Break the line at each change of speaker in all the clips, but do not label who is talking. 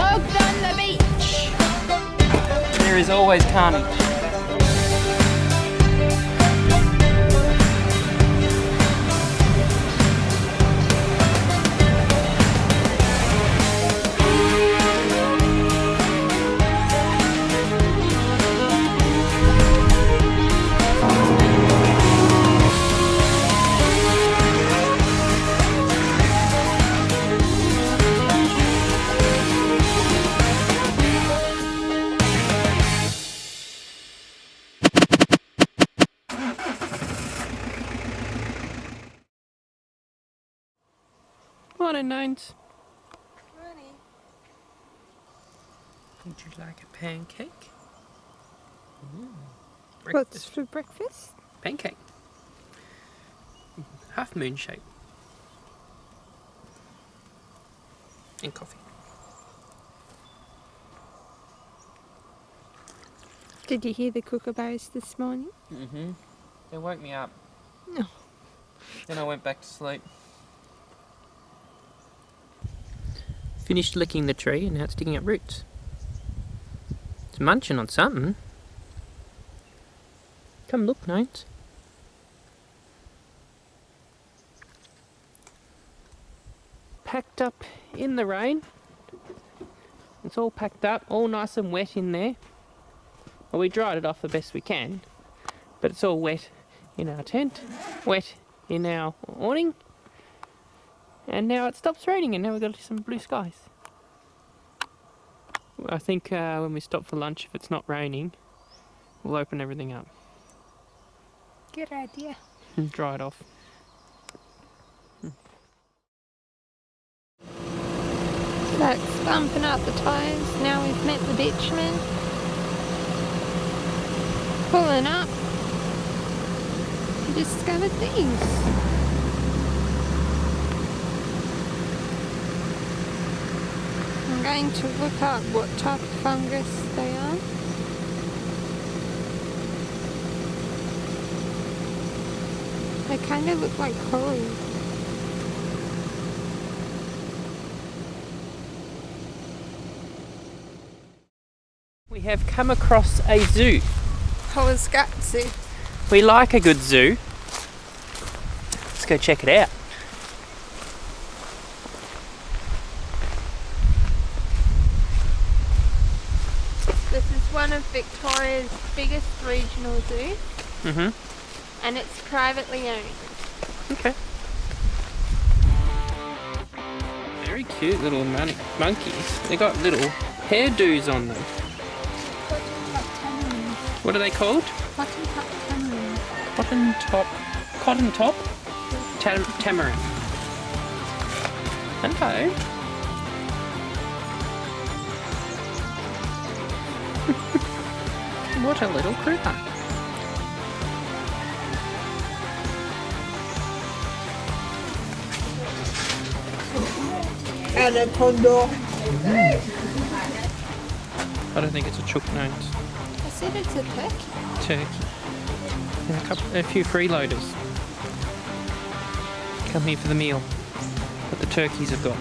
Dogs on the beach.
There is always carnage. Morning, Nines.
Morning.
Would you like a pancake?
What's for breakfast?
Pancake. Half moon shape. And coffee.
Did you hear the kookaburras this morning?
Mm-hmm. They woke me up.
No.
Then I went back to sleep. Finished licking the tree and now it's digging up roots. It's munching on something. Come look, Nines. Packed up in the rain. It's all packed up, all nice and wet in there. Well, we dried it off the best we can, but it's all wet in our tent, wet in our awning, and now it stops raining and now we've got some blue skies. I think when we stop for lunch, if it's not raining, we'll open everything up
Good idea.
and dry it off.
Zach's bumping out the tyres. Now we've met the bitumen. Pulling up. We discovered these. I'm going to look up what type of fungus they are. They kind of look like coral.
We have come across a zoo.
Holoscatsu.
We like a good zoo. Let's go check it out.
This is one of Victoria's biggest regional zoos, and it's privately owned.
Okay. Very cute little monkeys. They got little hairdos on them. What are they called? Cotton top tamarin. Hello. What a little creeper.
Anaconda.
I don't think it's a chook nose.
I said it's a turkey.
Turkey. And a few freeloaders. Come here for the meal. What the turkeys have got.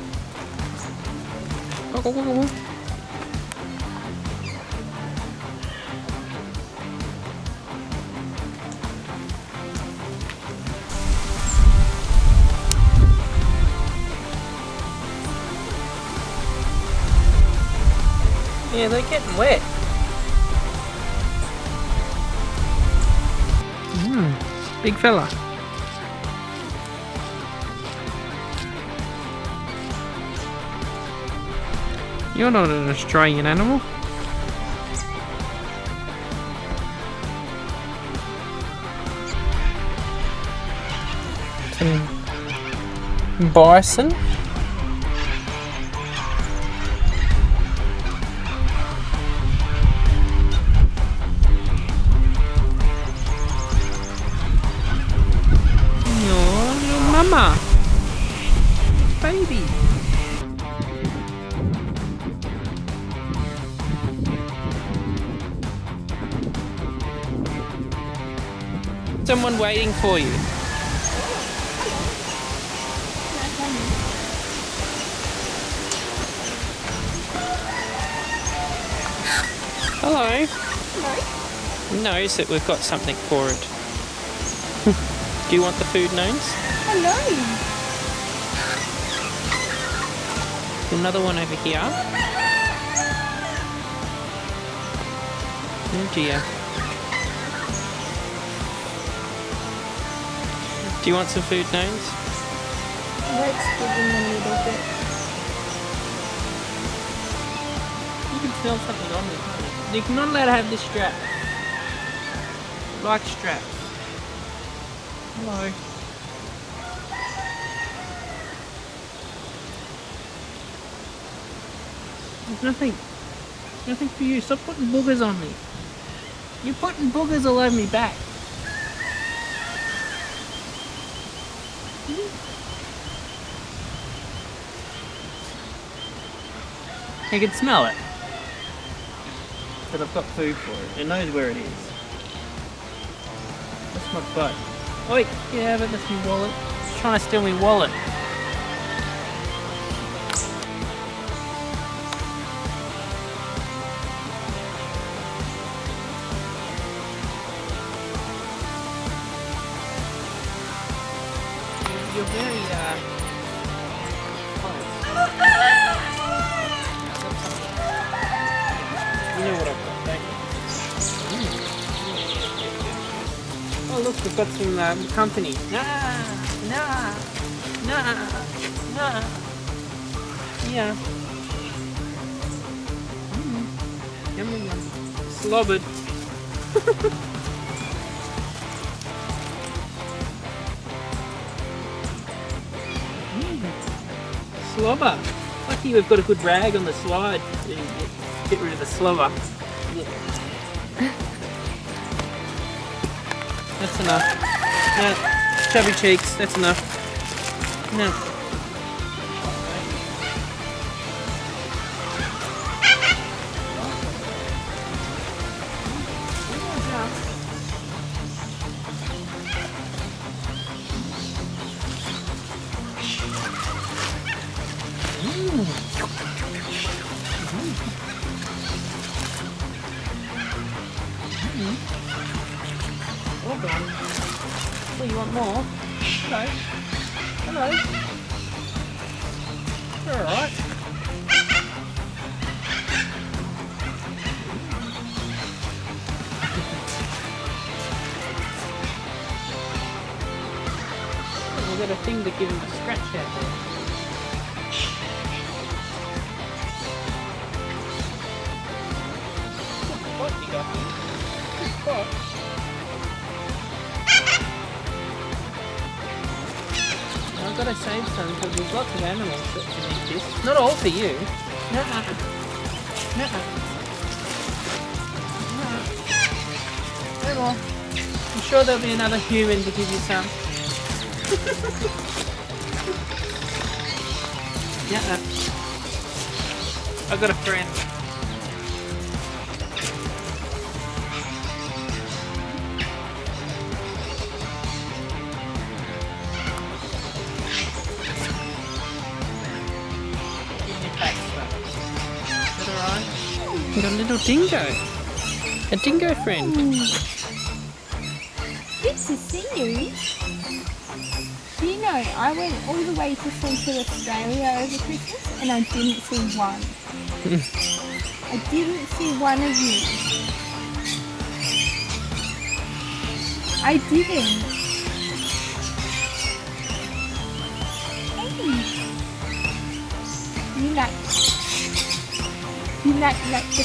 Yeah, they're getting wet. Big fella. You're not an Australian animal. Some bison. Mama, baby. Someone waiting for you. Hello.
Hello.
Knows that we've got something for it. Do you want the food gnomes?
Hello.
Another one over here. Oh dear. Do you want some food gnomes?
Let's give him a little bit.
You can smell something on me, can't you? You're not allowed to have this strap. Like straps. Hello. There's nothing for you. Stop putting boogers on me. You're putting boogers all over me back. You can smell it. But I've got food for it. It knows where it is. That's my butt. Oi, get out of it, that's my wallet. It's trying to steal my wallet. You're very, close. You know what I've got, don't you? Oh look, we've got some company. Nah. Yeah. Yum. Slobbered. Slobber. Lucky we've got a good rag on the slide to get rid of the slobber. Yeah. That's enough. No, chubby cheeks, that's enough. No. All done. Well, you want more? Hello. You're alright. We've got a thing to give him a scratch out there. What you got here? Good spot. I've got to save some because there's lots of animals that can eat this. Not all for you. Nuh-uh. No more. I'm sure there'll be another human to give you some. I've got a friend. You got a little dingo. A dingo friend.
Good to see you. Do you know, I went all the way to Central Australia over Christmas and I didn't see one. I didn't see one of you. I didn't. Hey. You like the...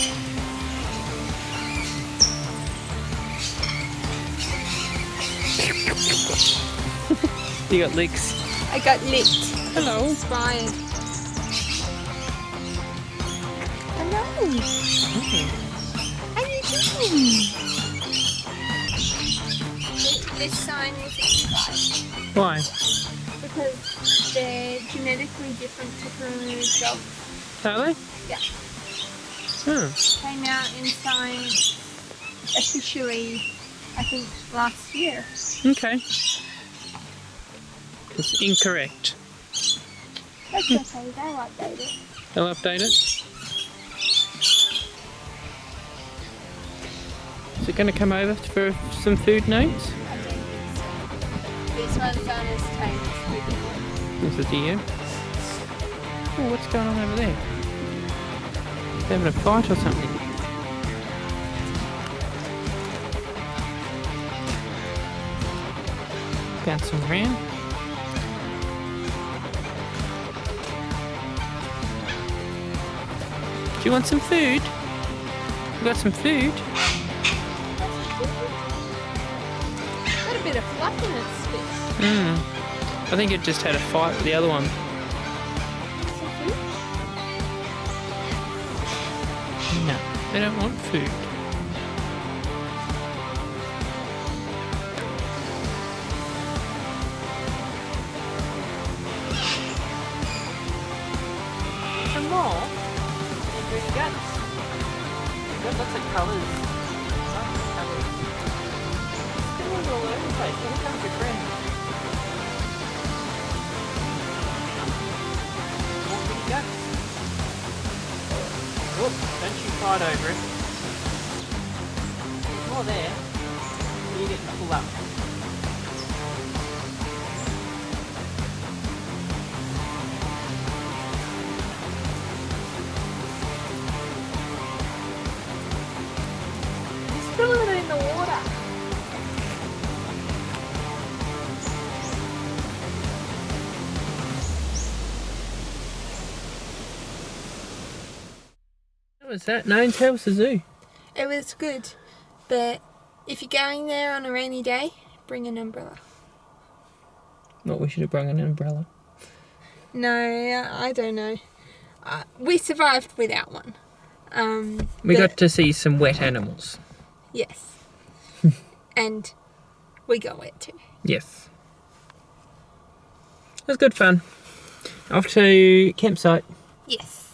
You got licks.
I got licked.
Hello.
Inspired. Hello. How are you doing? This sign is expired.
Why?
Because they're genetically different to Peru dogs.
Are they?
Yeah.
Hmm.
Came out in Science officially, I think, last year.
Okay. It's incorrect.
That's okay, they'll update it.
They'll update it. Is it going to come over for some food notes?
I don't think so. This one's on his tame as
This is you. Oh, what's going on over there? They're having a fight or something. Bouncing around. Do you want some food? You got some food?
Got a bit of fluff in its spit.
I think it just had a fight with the other one. No, they don't want food. Some more? Green guts. You've got lots of colours. Still all over the place. Here comes your friend. More green guts. Whoop, don't you fight over it. There's more there. You get to pull up. Spill it in the water. What was that? No, tell us the zoo.
It was good, but if you're going there on a rainy day, bring an umbrella.
What, we should have brought an umbrella.
No, I don't know. We survived without one.
We got to see some wet animals.
Yes. And we got wet too.
Yes. It was good fun. Off to campsite.
Yes.